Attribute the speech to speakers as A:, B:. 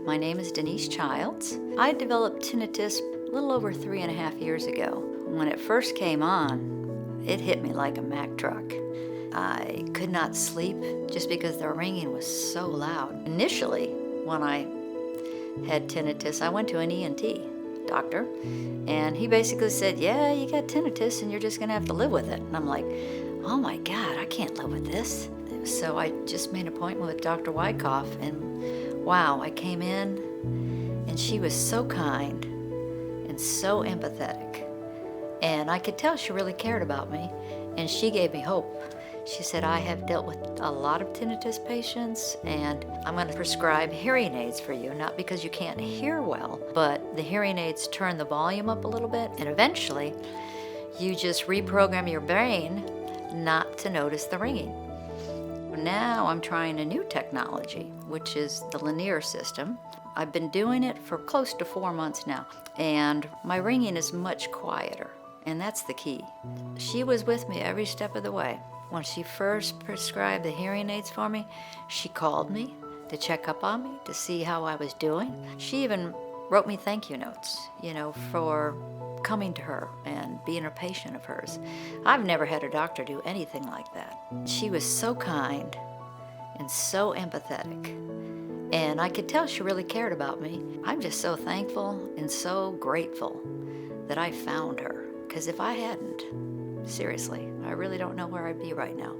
A: My name is Denise Childs. I developed tinnitus a little over 3.5 years ago. When it first came on, it hit me like a Mack truck. I could not sleep just because the ringing was so loud. Initially, when I had tinnitus, I went to an ENT doctor, and he basically said, yeah, you got tinnitus and you're just gonna have to live with it. And I'm like, oh my God, I can't live with this. So I just made an appointment with Dr. Wikoff, and wow, I came in and she was so kind and so empathetic. And I could tell she really cared about me, and she gave me hope. She said, I have dealt with a lot of tinnitus patients, and I'm going to prescribe hearing aids for you, not because you can't hear well, but the hearing aids turn the volume up a little bit, and eventually you just reprogram your brain not to notice the ringing. Now I'm trying a new technology, which is the Lenire system. I've been doing it for close to 4 months now, and my ringing is much quieter, and that's the key. She was with me every step of the way. When she first prescribed the hearing aids for me, she called me to check up on me, to see how I was doing. She even wrote me thank you notes, for coming to her and being a patient of hers. I've never had a doctor do anything like that. She was so kind and so empathetic, and I could tell she really cared about me. I'm just so thankful and so grateful that I found her, because if I hadn't, seriously, I really don't know where I'd be right now.